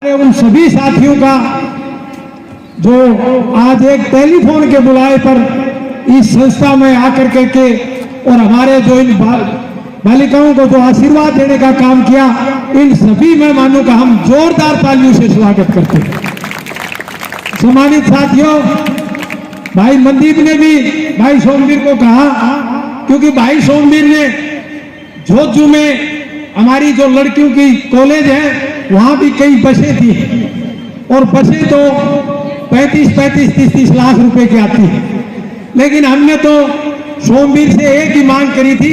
उन सभी साथियों का जो आज एक टेलीफोन के बुलाए पर इस संस्था में आकर के और हमारे जो इन बालिकाओं को जो आशीर्वाद देने का काम किया, इन सभी मेहमानों का हम जोरदार तालियों से स्वागत करते हैं। सम्मानित साथियों, भाई मनदीप ने भी भाई सोमवीर को कहा, क्योंकि भाई सोमवीर ने जोजू में हमारी जो लड़कियों की कॉलेज है वहां भी कई बसें थी और बसें तो 35-30 लाख रुपए की आती है, लेकिन हमने तो सोमवीर से एक ही मांग करी थी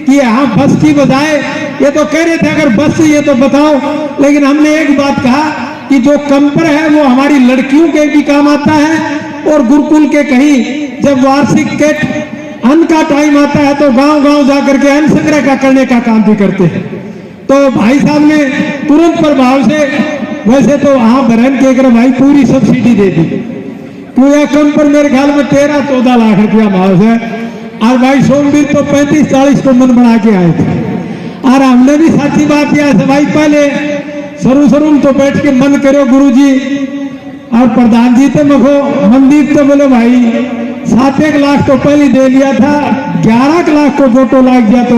कि हाँ बस की बजाय, ये तो कह रहे थे अगर बस चाहिए तो बताओ, लेकिन हमने एक बात कहा कि जो कंपर है वो हमारी लड़कियों के भी काम आता है और गुरुकुल के कहीं जब वार्षिक के अन्न का टाइम आता है तो गांव गांव जाकर के अन्न संग्रह का करने का काम भी करते हैं। तो भाई साहब ने तुरंत प्रभाव से, वैसे तो हाँ बहन के कर भाई पूरी सब्सिडी दे दी, तो यह कंपर मेरे ख्याल में 13-14 लाख रुपया भाव है, और भाई सोमवीर तो 35-40 को मन बना के आए थे। और हमने भी साची बात किया है भाई, पहले शुरू तो बैठ के मन करो गुरुजी और प्रधान जी तो मखो मनदीप तो बोले भाई 7-1 लाख तो पहले दे लिया था, 11 लाख को फोटो लाग गया तो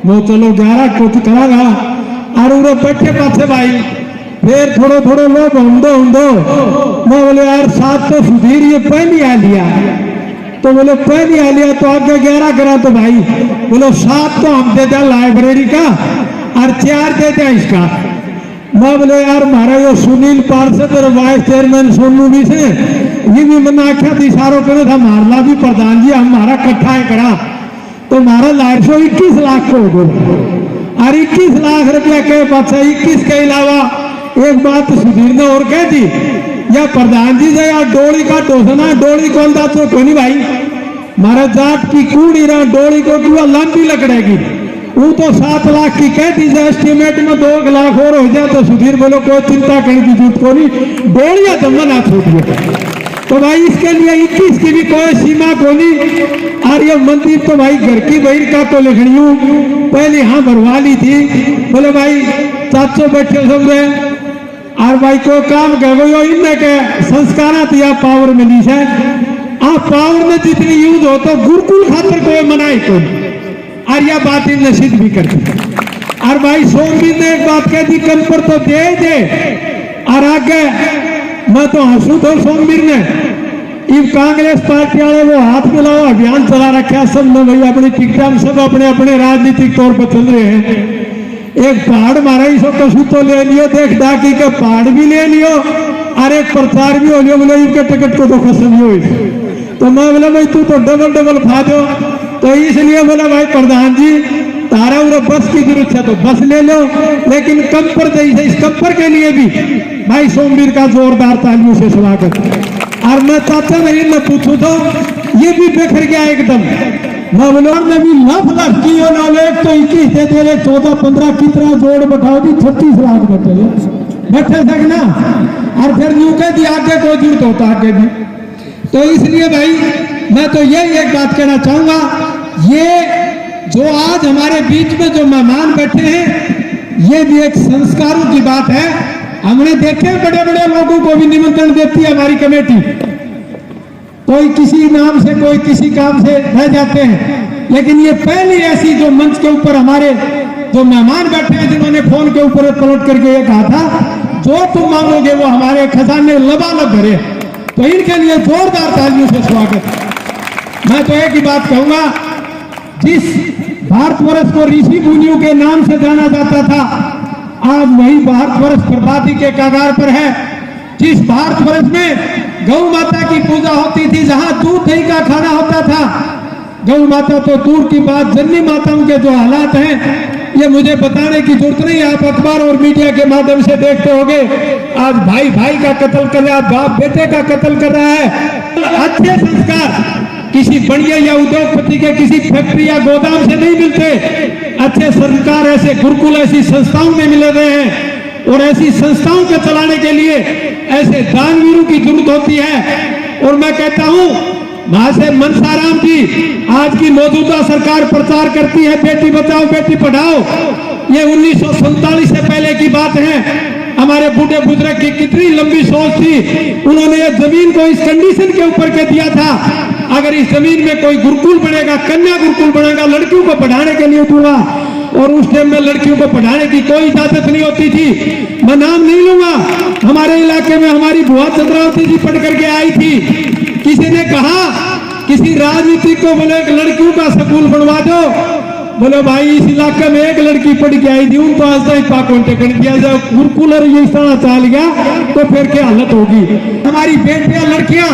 वो चलो 11 को करागा। और उन्हें बैठे पासे भाई फिर थोड़ो लोग हुंदो मैं बोले यार 7 तो सुधीर ये पहले आ लिया, तो बोले पहले आ लिया तो आगे 11 करा, तो भाई बोलो 7 तो हम दे दिया लाइब्रेरी का और 4 दे दिया इसका। मैं बोले यार हमारा ये सुनील पार्षद और वाइस चेयरमैन सोनू भी से ये भी मना आख्या थी सारों करे था मारला भी प्रधान जी हमारा इकट्ठा है करा, तो हमारा 21 लाख को हो और 21 लाख रुपया के पास 21 के अलावा एक बात सुधीर ने और कह दी, या प्रधान जी से यार डोली का टोसना डोली कौन था तो कोई नहीं भाई, मारा जाट की कूड़ी रहा डोली को क्यों लंबी लकड़ेगी, वो तो 7 लाख की कह दी, एस्टिमेट में 2 लाख और हो जाए तो सुधीर बोलो कोई चिंता करने की जरूरत को नहीं, डोलिया जमा ना छूटिए। तो भाई इसके लिए 21 की भी कोई सीमा को नहीं। और ये मंदिर तो भाई घर की बहन का तो लिखनी हूँ पहले हाँ भरवा ली थी, बोले भाई 700 बैठे समझे और भाई को काम करो इनने के संस्कार दिया पावर मिली है, आप पावर में जितनी यूज हो तो गुरुकुल खातर कोई मनाई को, और यह बात इन सिद्ध भी करती। और भाई सोमवीर ने एक बात कह दी कंपर तो दे और आगे मैं तो हंसू तो सोमवीर ने इब कांग्रेस पार्टी वाले वो हाथ मिलाओ अभियान चला रखा सब में भाई अपनी टिकट हम सब अपने अपने राजनीतिक तौर पर चल रहे हैं। एक पहाड़ मारा ही सब कसू तो ले लियो, देख डाकी के पहाड़ भी ले लियो और एक प्रचार भी हो लियो, बोले इनके टिकट को तो खत्म ही हुई, तो मैं बोला भाई तू तो डबल खा दो, तो इसलिए बोला भाई प्रधान जी तारा उरा बस की जरूरत है तो बस ले लो, लेकिन कंपर जैसे इस कंपर के लिए भी भाई सोमवीर का जोरदार तालियों से स्वागत। और मैं चाचा नहीं मैं पूछू तो ये भी बेखर गया एकदम, मैं बोला ने भी लफ की एक तो 21 दे दे 14-15 कितना जोड़ बैठाओ दी 36 लाख बैठे सकना, और फिर यूं कह दी आगे कोई जरूरत होता आगे भी। तो इसलिए भाई मैं तो यही एक बात कहना चाहूंगा, ये जो आज हमारे बीच में जो मेहमान बैठे हैं ये भी एक संस्कारों की बात है। हमने देखे बड़े बड़े लोगों को भी निमंत्रण देती है हमारी कमेटी, कोई किसी नाम से कोई किसी काम से रह जाते हैं, लेकिन ये पहली ऐसी जो मंच के ऊपर हमारे जो मेहमान बैठे हैं जिन्होंने फोन के ऊपर पलट करके ये कहा था जो तुम मांगोगे वो हमारे खजाने लबालब भरे, तो इनके लिए जोरदार तालियों से स्वागत। मैं तो एक ही बात कहूंगा, जिस भारतवर्ष को ऋषि मुनियों के नाम से जाना जाता था आज वही भारतवर्ष बर्बादी के कगार पर है। जिस भारतवर्ष में गौ माता की पूजा होती थी, जहां दूध दही का खाना होता था, गौ माता तो दूर की बात जननी माताओं के जो हालात हैं ये मुझे बताने की जरूरत नहीं, आप अखबार और मीडिया के माध्यम से देखते होंगे। आज भाई भाई का कत्ल कर रहा है, बाप बेटे का कत्ल कर रहा है। अच्छे संस्कार किसी बढ़िया या उद्योगपति के किसी फैक्ट्री या गोदाम से नहीं मिलते, अच्छे संस्कार ऐसे गुरुकुल ऐसी संस्थाओं में मिल रहे हैं, और ऐसी संस्थाओं को चलाने के लिए ऐसे दानवीरों की जरूरत होती है। और मैं कहता हूं वहां से मनसाराम जी आज की मौजूदा सरकार प्रचार करती है बेटी बचाओ बेटी पढ़ाओ, ये 1947 से पहले की बात है। हमारे बूढ़े बुजुर्ग की कितनी लंबी सोच थी, उन्होंने ये जमीन को इस कंडीशन के ऊपर के दिया था, अगर इस जमीन में कोई गुरुकुल बनेगा, कन्या गुरुकुल बनेगा, लड़कियों को पढ़ाने के लिए दूंगा। और उस टाइम में लड़कियों को पढ़ाने की कोई इजाजत नहीं होती थी। मैं नाम नहीं लूंगा, हमारे इलाके में हमारी बुआ चंद्रावती जी पढ़ करके आई थी। किसी ने कहा किसी राजनीतिक को बोले लड़कियों का स्कूल बनवा दो, बोले भाई इस इलाके में एक लड़की पढ़ के आई थी, उनको आज तक पाकोंटे कर दिया जाए, गुरुकुलर ये सारा चाल गया तो फिर क्या हालत होगी। हमारी बेटियां लड़कियां,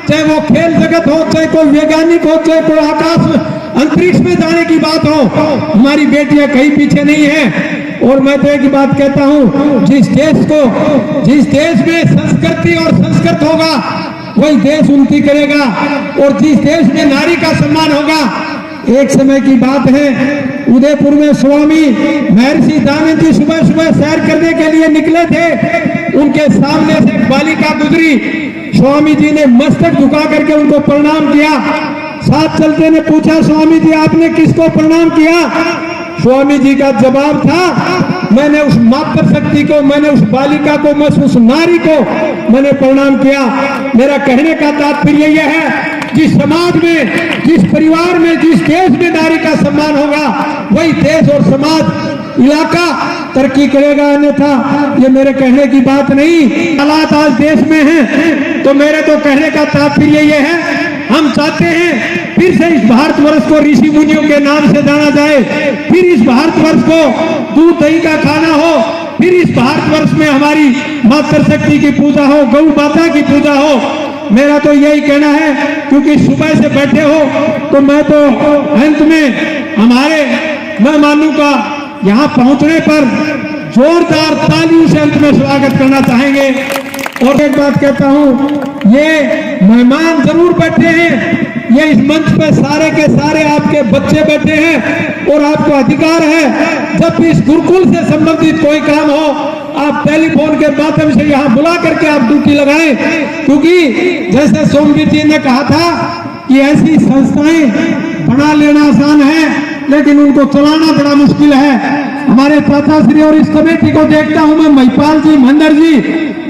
चाहे वो खेल जगत हो, चाहे कोई वैज्ञानिक हो, चाहे कोई आकाश अंतरिक्ष में जाने की बात हो, हमारी बेटियां कहीं पीछे नहीं है। और मैं तो एक बात कहता हूं, जिस देश में संस्कृति और संस्कृत होगा वही देश उन्नति करेगा, और जिस देश में नारी का सम्मान होगा। एक समय की बात है, उदयपुर में स्वामी महर्षि दयानंद जी सुबह सुबह सैर करने के लिए निकले थे, उनके सामने से एक बालिका गुजरी, स्वामी जी ने मस्तक झुका करके उनको प्रणाम किया। साथ चलते ने पूछा, स्वामी जी आपने किसको प्रणाम किया? स्वामी जी का जवाब था, मैंने उस मातृशक्ति को, मैंने उस बालिका को, मैं उस नारी को मैंने प्रणाम किया। मेरा कहने का तात्पर्य यह है, जिस समाज में, जिस परिवार में, जिस देश में नारी का सम्मान होगा वही देश और समाज, इलाका तरक्की करेगा। अन्यथा ये मेरे कहने की बात नहीं, हालात आज देश में हैं, तो मेरे तो कहने का तात्पर्य ये है, हम चाहते हैं फिर से इस भारतवर्ष को ऋषि मुनियों के नाम से जाना जाए, फिर इस भारतवर्ष को दूध दही का खाना हो, फिर इस भारतवर्ष में हमारी मातृशक्ति की पूजा हो, गौ माता की पूजा हो। मेरा तो यही कहना है, क्योंकि सुबह से बैठे हो तो मैं तो अंत में हमारे मेहमानों का यहाँ पहुंचने पर जोरदार तालियों से अंत में स्वागत करना चाहेंगे। और एक बात कहता हूँ, ये मेहमान जरूर बैठे हैं, ये इस मंच पे सारे के सारे आपके बच्चे बैठे हैं, और आपको अधिकार है जब भी इस गुरुकुल से संबंधित कोई काम हो आप टेलीफोन के माध्यम से यहाँ बुला करके आप ड्यूटी लगाएं। क्योंकि जैसे सोमवीर जी ने कहा था कि ऐसी संस्थाएं बना लेना आसान है, लेकिन उनको चलाना बड़ा मुश्किल है। हमारे चाचा श्री और इस कमेटी को देखता हूं मैं, महिपाल जी, मंदर जी,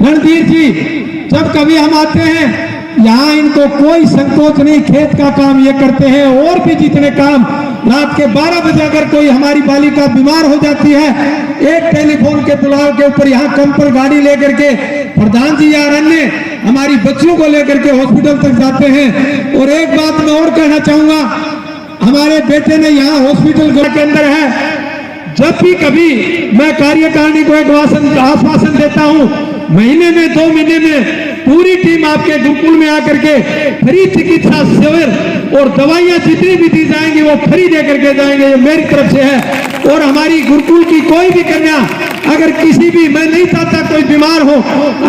रणधीर जी, जब कभी हम आते हैं यहाँ इनको कोई संकोच नहीं, खेत का काम ये करते हैं, और भी जितने काम। रात के 12 बजे अगर कोई हमारी बालिका बीमार हो जाती है, एक टेलीफोन के बुलाव के ऊपर यहाँ कंपल गाड़ी लेकर के प्रधान जी या अन्य हमारी बच्चियों को लेकर के हॉस्पिटल तक जाते हैं। और एक बात मैं और कहना चाहूंगा, हमारे बेटे ने यहाँ हॉस्पिटल के अंदर है, जब भी कभी मैं कार्यकारिणी को एक आश्वासन देता हूं, महीने में 2 महीने में पूरी टीम आपके गुरुकुल में आकर के फ्री चिकित्सा शिविर और दवाइयां जितनी भी दी जाएंगी वो फ्री दे करके जाएंगे, ये मेरी तरफ से है। और हमारी गुरुकुल की कोई भी कन्या अगर किसी भी, मैं नहीं चाहता कोई बीमार हो,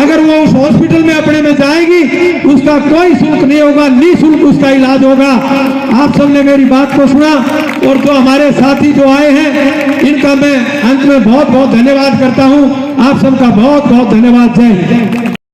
अगर वो उस हॉस्पिटल में अपने में जाएगी उसका कोई शुल्क नहीं होगा, निःशुल्क उसका इलाज होगा। आप सबने मेरी बात को सुना, और जो हमारे साथी जो आए हैं इनका मैं अंत में बहुत बहुत धन्यवाद करता हूं। आप सबका बहुत बहुत धन्यवाद। जय हिंद।